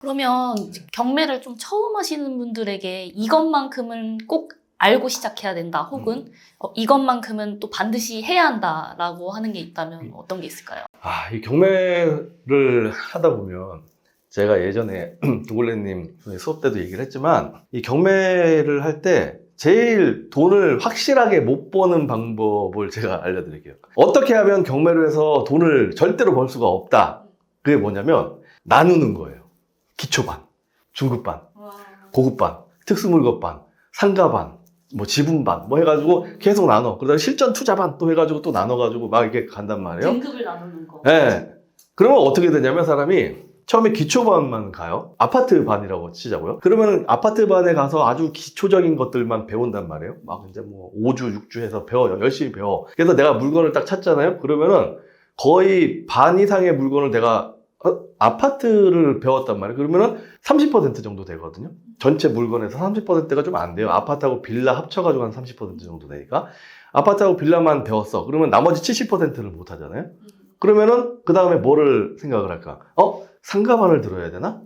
그러면 이제 경매를 좀 처음 하시는 분들에게 이것만큼은 꼭 알고 시작해야 된다, 혹은 이것만큼은 또 반드시 해야 한다라고 하는 게 있다면 어떤 게 있을까요? 이 경매를 하다 보면 제가 예전에 두골레님 수업 때도 얘기를 했지만 이 경매를 할 때 제일 돈을 확실하게 못 버는 방법을 제가 알려드릴게요. 어떻게 하면 경매를 해서 돈을 절대로 벌 수가 없다. 그게 뭐냐면 나누는 거예요. 기초반, 중급반, 고급반, 특수물건반, 상가반, 뭐 지분반 뭐 해가지고 계속 나눠. 그러다가 실전 투자반 또 해가지고 또 나눠가지고 막 이렇게 간단 말이에요. 등급을 나누는 거. 네. 그러면 어떻게 되냐면 사람이 처음에 기초반만 가요. 아파트 반이라고 치자고요. 그러면 아파트 반에 가서 아주 기초적인 것들만 배운단 말이에요. 막 이제 뭐 5주, 6주 해서 배워요. 열심히 배워. 그래서 내가 물건을 딱 찾잖아요. 그러면은 거의 반 이상의 물건을 내가 아파트를 배웠단 말이에요. 그러면은 30% 정도 되거든요. 전체 물건에서 30%가 좀 안 돼요. 아파트하고 빌라 합쳐가지고 한 30% 정도 되니까. 아파트하고 빌라만 배웠어. 그러면 나머지 70%를 못 하잖아요. 그러면은 그 다음에 뭐를 생각을 할까? 상가반을 들어야 되나?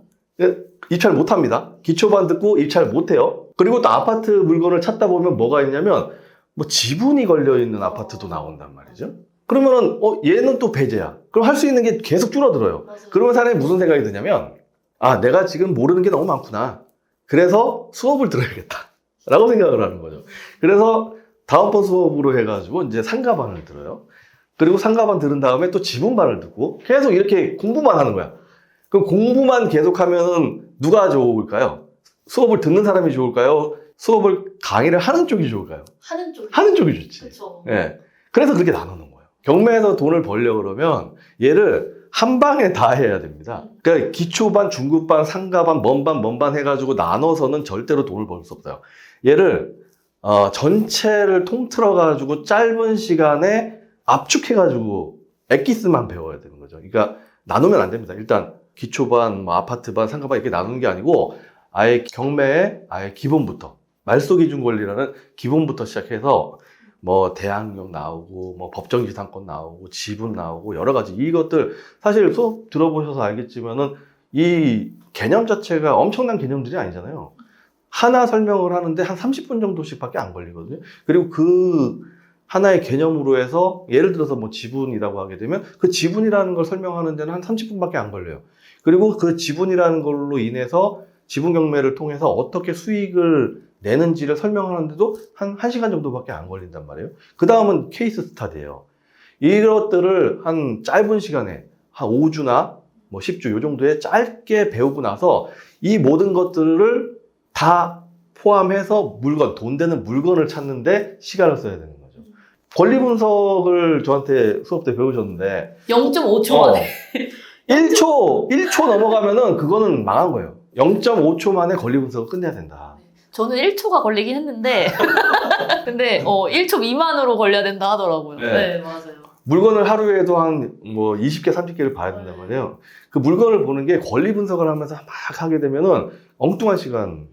입찰 못 합니다. 기초반 듣고 입찰 못 해요. 그리고 또 아파트 물건을 찾다 보면 뭐가 있냐면 뭐 지분이 걸려 있는 아파트도 나온단 말이죠. 그러면은 얘는 또 배제야. 그럼 할 수 있는 게 계속 줄어들어요. 맞아요. 그러면 사람이 무슨 생각이 드냐면 내가 지금 모르는 게 너무 많구나. 그래서 수업을 들어야겠다. 라고 생각을 하는 거죠. 그래서 다음번 수업으로 해가지고 이제 상가반을 들어요. 그리고 상가반 들은 다음에 또 지분반을 듣고 계속 이렇게 공부만 하는 거야. 그럼 공부만 계속하면은 누가 좋을까요? 수업을 듣는 사람이 좋을까요? 수업을 강의를 하는 쪽이 좋을까요? 하는 쪽이 좋지. 그렇죠. 예. 그래서 그렇게 나누는 거예요. 경매에서 돈을 벌려고 그러면 얘를 한 방에 다 해야 됩니다. 그러니까 기초반, 중급반, 상가반, 먼반 해가지고 나눠서는 절대로 돈을 벌 수 없어요. 얘를 전체를 통틀어가지고 짧은 시간에 압축해가지고 엑기스만 배워야 되는 거죠. 그러니까 나누면 안 됩니다. 일단 기초반, 뭐 아파트반, 상가반 이렇게 나누는 게 아니고 아예 경매의 아예 기본부터 말소기준권리라는 기본부터 시작해서 뭐 대항력 나오고 뭐 법정지상권 나오고 지분 나오고 여러 가지 이것들 사실 수업 들어보셔서 알겠지만은 이 개념 자체가 엄청난 개념들이 아니잖아요. 하나 설명을 하는데 한 30분 정도씩밖에 안 걸리거든요. 그리고 그 하나의 개념으로 해서 예를 들어서 뭐 지분이라고 하게 되면 그 지분이라는 걸 설명하는 데는 한 30분밖에 안 걸려요. 그리고 그 지분이라는 걸로 인해서 지분 경매를 통해서 어떻게 수익을 내는지를 설명하는데도 한 1시간 정도밖에 안 걸린단 말이에요. 그 다음은 케이스 스타디예요. 이것들을 한 짧은 시간에 한 5주나 뭐 10주 요 정도에 짧게 배우고 나서 이 모든 것들을 다 포함해서 돈 되는 물건을 찾는데 시간을 써야 되는 거죠. 권리 분석을 저한테 수업 때 배우셨는데 0.5초 만에. 1초 넘어가면은 그거는 망한 거예요. 0.5초 만에 권리 분석을 끝내야 된다. 저는 1초가 걸리긴 했는데 근데 1초 미만으로 걸려야 된다 하더라고요. 네. 네, 맞아요. 물건을 하루에도 한 뭐 20개, 30개를 봐야 된단 말이에요. 그 물건을 보는 게 권리 분석을 하면서 막 하게 되면은 엉뚱한 시간.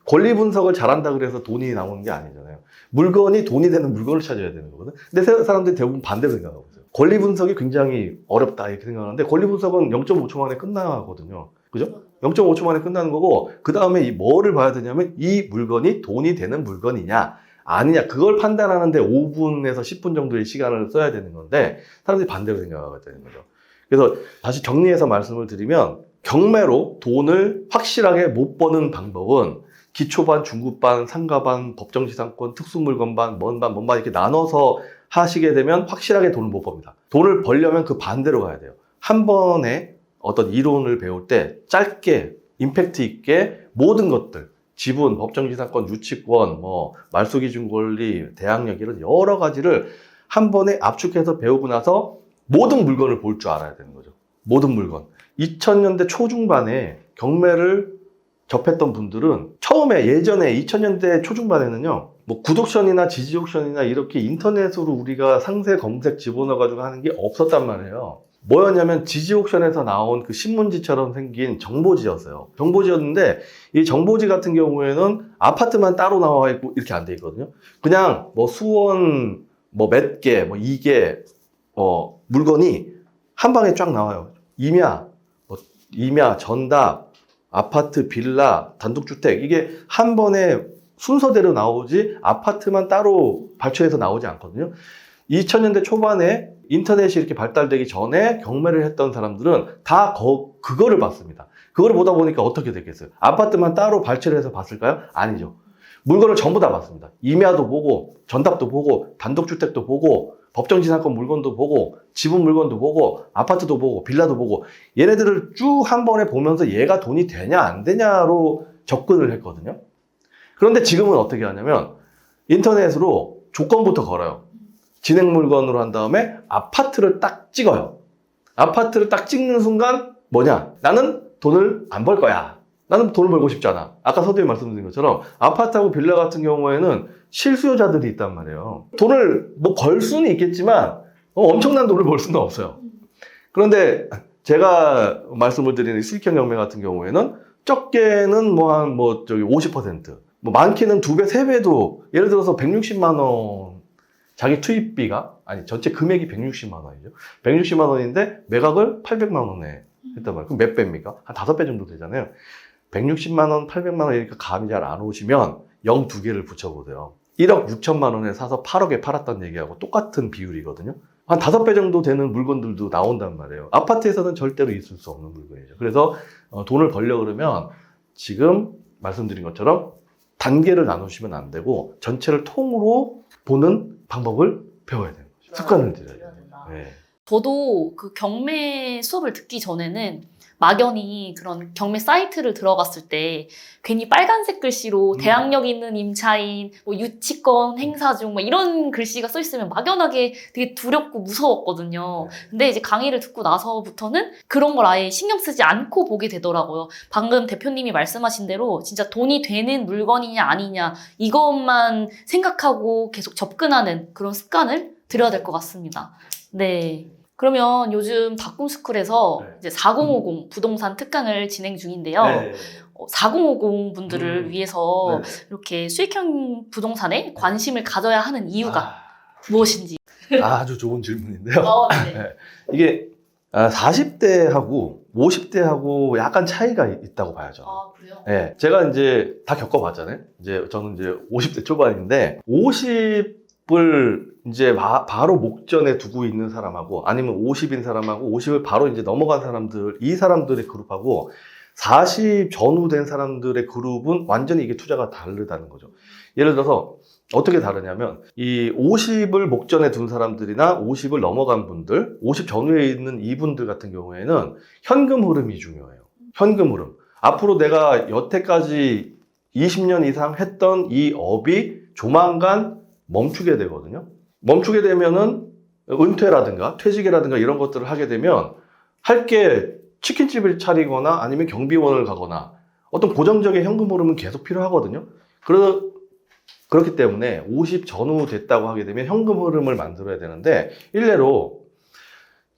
권리 분석을 잘한다 그래서 돈이 나오는 게 아니잖아요. 물건이 돈이 되는 물건을 찾아야 되는 거거든. 근데 사람들이 대부분 반대로 생각하고 있어요. 권리 분석이 굉장히 어렵다 이렇게 생각하는데 권리 분석은 0.5초 만에 끝나거든요. 그죠? 0.5초 만에 끝나는 거고 그 다음에 이 뭐를 봐야 되냐면 이 물건이 돈이 되는 물건이냐 아니냐 그걸 판단하는데 5분에서 10분 정도의 시간을 써야 되는 건데 사람들이 반대로 생각하고 있다는 거죠. 그래서 다시 정리해서 말씀을 드리면 경매로 돈을 확실하게 못 버는 방법은 기초반, 중급반, 상가반, 법정지상권, 특수물건반, 먼반 이렇게 나눠서 하시게 되면 확실하게 돈을 못 법니다. 돈을 벌려면 그 반대로 가야 돼요. 한 번에 어떤 이론을 배울 때 짧게 임팩트 있게 모든 것들 지분, 법정지상권, 유치권, 뭐 말소기준권리, 대항력 이런 여러 가지를 한 번에 압축해서 배우고 나서 모든 물건을 볼 줄 알아야 되는 거죠. 모든 물건. 2000년대 초중반에 경매를 접했던 분들은 처음에 예전에 2000년대 초중반에는요 뭐 구독션이나 지지옥션이나 이렇게 인터넷으로 우리가 상세 검색 집어넣어가지고 하는 게 없었단 말이에요. 뭐였냐면 지지옥션에서 나온 그 신문지처럼 생긴 정보지였어요. 정보지였는데 이 정보지 같은 경우에는 아파트만 따로 나와 있고 이렇게 안 돼 있거든요. 그냥 뭐 수원 뭐 몇 개, 뭐 2개 물건이 한 방에 쫙 나와요. 임야, 전답, 아파트, 빌라, 단독주택 이게 한 번에 순서대로 나오지 아파트만 따로 발췌해서 나오지 않거든요. 2000년대 초반에 인터넷이 이렇게 발달되기 전에 경매를 했던 사람들은 다 그거를 봤습니다. 그거를 보다 보니까 어떻게 됐겠어요? 아파트만 따로 발췌를 해서 봤을까요? 아니죠. 물건을 전부 다 봤습니다. 임야도 보고, 전답도 보고, 단독주택도 보고, 법정지상권 물건도 보고, 지분 물건도 보고, 아파트도 보고, 빌라도 보고, 얘네들을 쭉 한 번에 보면서 얘가 돈이 되냐 안 되냐로 접근을 했거든요. 그런데 지금은 어떻게 하냐면 인터넷으로 조건부터 걸어요. 진행 물건으로 한 다음에 아파트를 딱 찍어요. 아파트를 딱 찍는 순간 뭐냐? 나는 돈을 안 벌 거야. 나는 돈을 벌고 싶지 않아. 아까 서두에 말씀드린 것처럼 아파트하고 빌라 같은 경우에는 실수요자들이 있단 말이에요. 돈을 뭐 벌 수는 있겠지만 엄청난 돈을 벌 수는 없어요. 그런데 제가 말씀을 드리는 수익형 경매 같은 경우에는 적게는 저기 50%, 뭐 많게는 2배, 3배도 예를 들어서 160만 원 자기 투입비가 전체 금액이 160만 원이죠. 160만 원인데 매각을 800만 원에 했단 말이에요. 그럼 몇 배입니까? 한 5배 정도 되잖아요. 160만 원, 800만 원 이렇게 감이 잘 안 오시면 0 2개를 붙여보세요. 1억 6천만 원에 사서 8억에 팔았다는 얘기하고 똑같은 비율이거든요. 한 5배 정도 되는 물건들도 나온단 말이에요. 아파트에서는 절대로 있을 수 없는 물건이죠. 그래서 돈을 벌려 그러면 지금 말씀드린 것처럼 단계를 나누시면 안 되고 전체를 통으로 보는 방법을 배워야 되는 거죠. 습관을 들여야 돼요. 네. 저도 그 경매 수업을 듣기 전에는 막연히 그런 경매 사이트를 들어갔을 때 괜히 빨간색 글씨로 대항력 있는 임차인, 뭐 유치권 행사 중 뭐 이런 글씨가 써 있으면 막연하게 되게 두렵고 무서웠거든요. 근데 이제 강의를 듣고 나서부터는 그런 걸 아예 신경 쓰지 않고 보게 되더라고요. 방금 대표님이 말씀하신 대로 진짜 돈이 되는 물건이냐 아니냐 이것만 생각하고 계속 접근하는 그런 습관을 들여야 될 것 같습니다. 네. 그러면 요즘 다꿈스쿨에서 이제 4050 부동산 특강을 진행 중인데요. 4050 분들을 위해서 이렇게 수익형 부동산에 관심을 가져야 하는 이유가 무엇인지. 아주 좋은 질문인데요. 네. 이게 40대하고 50대하고 약간 차이가 있다고 봐야죠. 아, 그래요? 네, 제가 이제 다 겪어봤잖아요. 저는 이제 50대 초반인데 50을 이제 바로 목전에 두고 있는 사람하고 아니면 50인 사람하고 50을 바로 이제 넘어간 사람들, 이 사람들의 그룹하고 40 전후 된 사람들의 그룹은 완전히 이게 투자가 다르다는 거죠. 예를 들어서 어떻게 다르냐면 이 50을 목전에 둔 사람들이나 50을 넘어간 분들, 50 전후에 있는 이분들 같은 경우에는 현금 흐름이 중요해요. 현금 흐름. 앞으로 내가 여태까지 20년 이상 했던 이 업이 조만간 멈추게 되거든요. 멈추게 되면은 은퇴라든가 퇴직이라든가 이런 것들을 하게 되면 할 게 치킨집을 차리거나 아니면 경비원을 가거나 어떤 고정적인 현금 흐름은 계속 필요하거든요. 그렇기 때문에 50 전후 됐다고 하게 되면 현금 흐름을 만들어야 되는데 일례로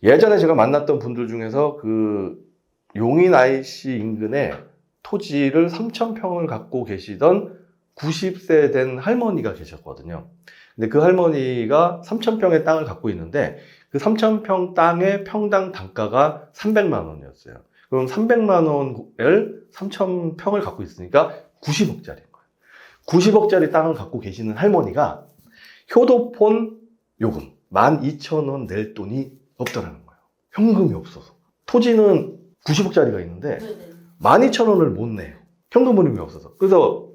예전에 제가 만났던 분들 중에서 그 용인 IC 인근에 토지를 3,000평을 갖고 계시던 90세 된 할머니가 계셨거든요. 근데 그 할머니가 3,000평의 땅을 갖고 있는데 그 3,000평 땅의 평당 단가가 300만 원이었어요. 그럼 300만 원을 3,000평을 갖고 있으니까 90억짜리인 거예요. 90억짜리 땅을 갖고 계시는 할머니가 효도폰 요금 12,000원 낼 돈이 없더라는 거예요. 현금이 없어서. 토지는 90억짜리가 있는데 12,000원을 못 내요. 현금 흐름이 없어서. 그래서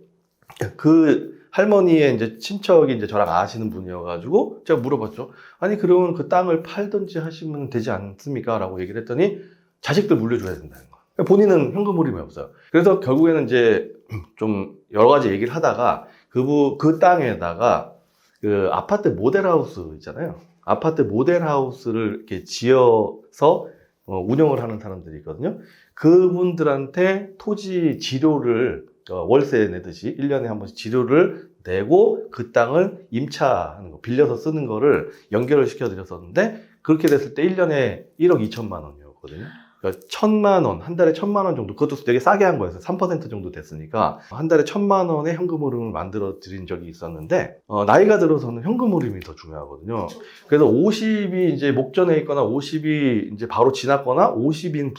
그 할머니의 이제 친척이 이제 저랑 아시는 분이어가지고 제가 물어봤죠. 아니, 그러면 그 땅을 팔든지 하시면 되지 않습니까? 라고 얘기를 했더니 자식들 물려줘야 된다는 거예요. 본인은 현금 흐름이 없어요. 그래서 결국에는 이제 좀 여러 가지 얘기를 하다가 그 땅에다가 그 아파트 모델하우스 있잖아요. 아파트 모델하우스를 이렇게 지어서 운영을 하는 사람들이 있거든요. 그분들한테 토지 지료를 월세 내듯이 1년에 한 번씩 지료를 내고 그 땅을 임차하는 거, 빌려서 쓰는 거를 연결을 시켜드렸었는데 그렇게 됐을 때 1년에 1억 2천만 원이었거든요. 그러니까 1,000만 원, 한 달에 1,000만 원 정도, 그것도 되게 싸게 한 거였어요. 3% 정도 됐으니까 한 달에 1,000만 원의 현금 흐름을 만들어 드린 적이 있었는데, 나이가 들어서는 현금 흐름이 더 중요하거든요. 그래서 50이 이제 목전에 있거나 50이 이제 바로 지났거나 50인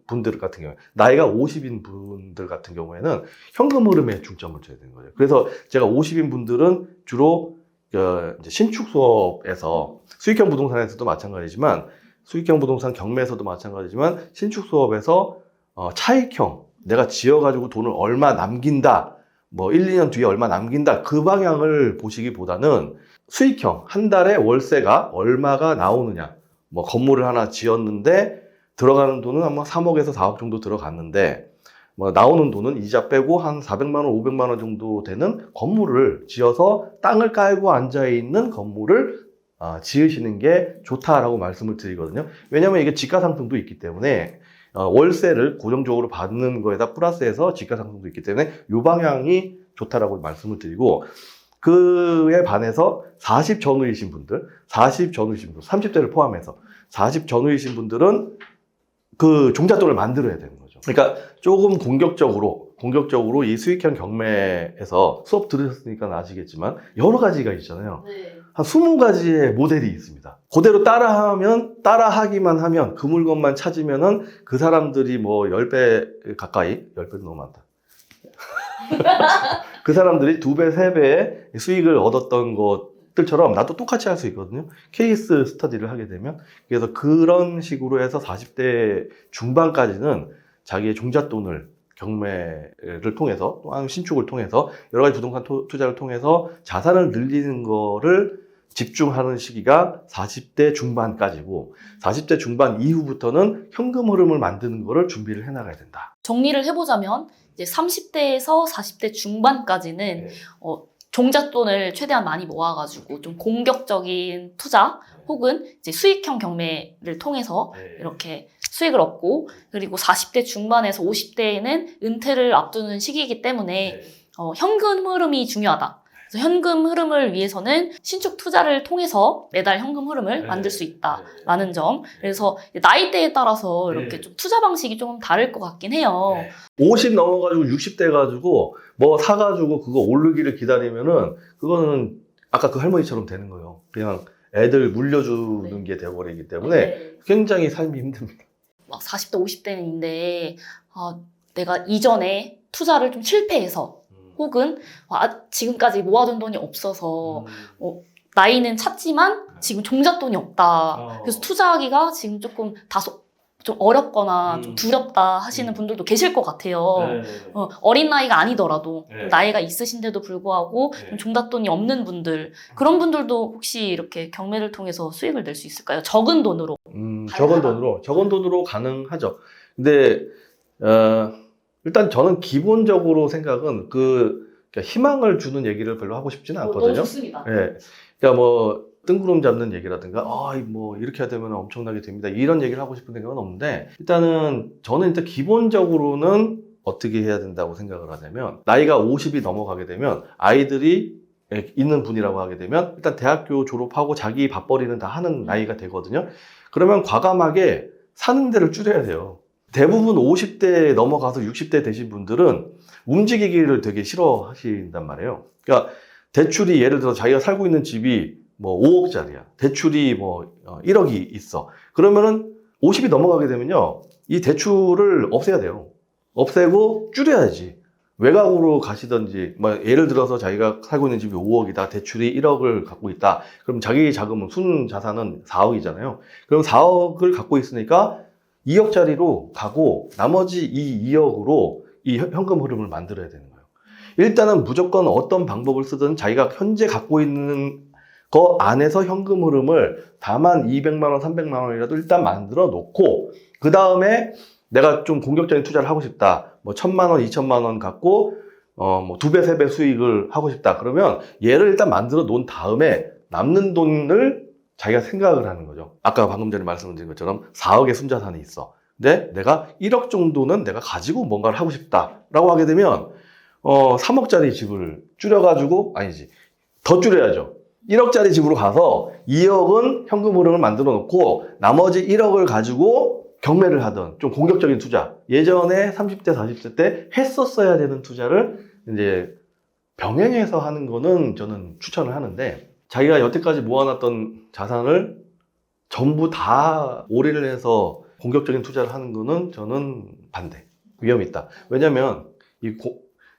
분들 같은 경우에, 나이가 50인 분들 같은 경우에는 현금 흐름에 중점을 줘야 되는 거죠. 그래서 제가 50인 분들은 주로 이제 신축 수업에서, 수익형 부동산에서도 마찬가지지만, 수익형 부동산 경매에서도 마찬가지지만, 신축 수업에서 차익형, 내가 지어가지고 돈을 얼마 남긴다, 뭐 1, 2년 뒤에 얼마 남긴다, 그 방향을 보시기보다는 수익형, 한 달에 월세가 얼마가 나오느냐, 뭐 건물을 하나 지었는데 들어가는 돈은 아마 3억에서 4억 정도 들어갔는데, 뭐 나오는 돈은 이자 빼고 한 400만 원, 500만 원 정도 되는 건물을 지어서 땅을 깔고 앉아있는 건물을 지으시는 게 좋다라고 말씀을 드리거든요. 왜냐하면 이게 지가상승도 있기 때문에, 월세를 고정적으로 받는 거에다 플러스해서 지가상승도 있기 때문에 이 방향이 좋다라고 말씀을 드리고, 그에 반해서 40 전후이신 분들, 30대를 포함해서 40 전후이신 분들은 그 종잣돈을 만들어야 되는 거죠. 그러니까 조금 공격적으로 이 수익형 경매에서 수업 들으셨으니까 아시겠지만 여러 가지가 있잖아요. 네. 한 20가지의 모델이 있습니다. 그대로 따라하기만 하면, 그 물건만 찾으면은 그 사람들이 뭐 10배 가까이, 10배도 너무 많다. 그 사람들이 2배, 3배의 수익을 얻었던 것들처럼 나도 똑같이 할 수 있거든요. 케이스 스터디를 하게 되면. 그래서 그런 식으로 해서 40대 중반까지는 자기의 종잣돈을 경매를 통해서, 또한 신축을 통해서, 여러 가지 부동산 투자를 통해서 자산을 늘리는 거를 집중하는 시기가 40대 중반까지고, 40대 중반 이후부터는 현금 흐름을 만드는 거를 준비를 해나가야 된다. 정리를 해보자면 이제 30대에서 40대 중반까지는 종잣돈을 최대한 많이 모아가지고 좀 공격적인 투자 혹은 이제 수익형 경매를 통해서 이렇게 수익을 얻고, 그리고 40대 중반에서 50대에는 은퇴를 앞두는 시기이기 때문에 현금 흐름이 중요하다. 그래서 현금 흐름을 위해서는 신축 투자를 통해서 매달 현금 흐름을 만들 수 있다라는 점. 그래서 나이대에 따라서 이렇게 좀 투자 방식이 조금 다를 것 같긴 해요. 50 넘어가지고 60대 가지고 뭐 사가지고 그거 오르기를 기다리면은, 그거는 아까 그 할머니처럼 되는 거예요. 그냥 애들 물려주는 게 되어버리기 때문에 굉장히 삶이 힘듭니다. 막 40대, 50대인데 내가 이전에 투자를 좀 실패해서 혹은 지금까지 모아둔 돈이 없어서 나이는 찼지만 지금 종잣돈이 없다. 그래서 투자하기가 지금 조금 다소 좀 어렵거나 좀 두렵다 하시는 분들도 계실 것 같아요. 어린 나이가 아니더라도 나이가 있으신데도 불구하고 좀 종잣돈이 없는 분들, 그런 분들도 혹시 이렇게 경매를 통해서 수익을 낼 수 있을까요? 적은 돈으로. 적은 돈으로 가능하죠. 근데 일단 저는 기본적으로 생각은 그러니까 희망을 주는 얘기를 별로 하고 싶지는 않거든요. 너무 좋습니다. 그러니까 뭐 뜬구름 잡는 얘기라든가, 뭐 이렇게 하면 엄청나게 됩니다, 이런 얘기를 하고 싶은 생각은 없는데, 일단은 저는 일단 기본적으로는 어떻게 해야 된다고 생각을 하냐면, 나이가 50이 넘어가게 되면, 아이들이 있는 분이라고 하게 되면 일단 대학교 졸업하고 자기 밥벌이는 다 하는 나이가 되거든요. 그러면 과감하게 사는 데를 줄여야 돼요. 대부분 50대 넘어가서 60대 되신 분들은 움직이기를 되게 싫어하신단 말이에요. 그러니까 대출이, 예를 들어 자기가 살고 있는 집이 뭐 5억짜리야. 대출이 뭐 1억이 있어. 그러면은 50이 넘어가게 되면요, 이 대출을 없애야 돼요. 없애고 줄여야지. 외곽으로 가시든지, 뭐 예를 들어서 자기가 살고 있는 집이 5억이다. 대출이 1억을 갖고 있다. 그럼 자기 자금은, 순 자산은 4억이잖아요. 그럼 4억을 갖고 있으니까 2억짜리로 가고, 나머지 이 2억으로 이 현금 흐름을 만들어야 되는 거예요. 일단은 무조건 어떤 방법을 쓰든 자기가 현재 갖고 있는 거 안에서 현금 흐름을 다만 200만 원, 300만 원이라도 일단 만들어 놓고, 그 다음에 내가 좀 공격적인 투자를 하고 싶다. 뭐 1,000만 원, 2,000만 원 갖고 뭐 2배, 3배 수익을 하고 싶다. 그러면 얘를 일단 만들어 놓은 다음에 남는 돈을 자기가 생각을 하는 거죠. 아까 방금 전에 말씀드린 것처럼 4억의 순자산이 있어. 근데 내가 1억 정도는 내가 가지고 뭔가를 하고 싶다라고 하게 되면 3억짜리 집을 줄여가지고, 아니지, 더 줄여야죠. 1억짜리 집으로 가서 2억은 현금 흐름을 만들어 놓고 나머지 1억을 가지고 경매를 하던 좀 공격적인 투자, 예전에 30대, 40대 때 했었어야 되는 투자를 이제 병행해서 하는 거는 저는 추천을 하는데, 자기가 여태까지 모아놨던 자산을 전부 다 올인을 해서 공격적인 투자를 하는 거는 저는 반대. 위험이 있다. 왜냐면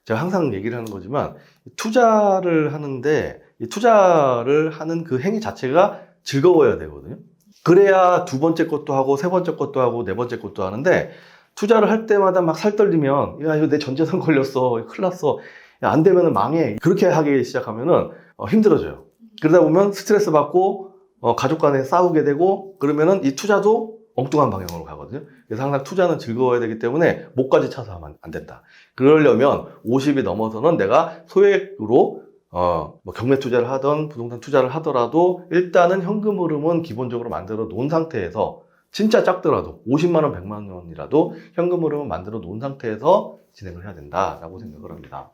제가 항상 얘기를 하는 거지만, 투자를 하는데 이 투자를 하는 그 행위 자체가 즐거워야 되거든요. 그래야 두 번째 것도 하고 세 번째 것도 하고 네 번째 것도 하는데, 투자를 할 때마다 막 살떨리면 야 이거 내 전재산 걸렸어, 큰일 났어, 야, 안 되면 망해, 그렇게 하기 시작하면은 힘들어져요. 그러다 보면 스트레스 받고 가족 간에 싸우게 되고, 그러면은 이 투자도 엉뚱한 방향으로 가거든요. 그래서 항상 투자는 즐거워야 되기 때문에 목까지 차서 하면 안 된다. 그러려면 50이 넘어서는 내가 소액으로 뭐 경매 투자를 하던 부동산 투자를 하더라도 일단은 현금 흐름은 기본적으로 만들어 놓은 상태에서, 진짜 작더라도 50만 원, 100만 원이라도 현금 흐름을 만들어 놓은 상태에서 진행을 해야 된다라고 생각을 합니다.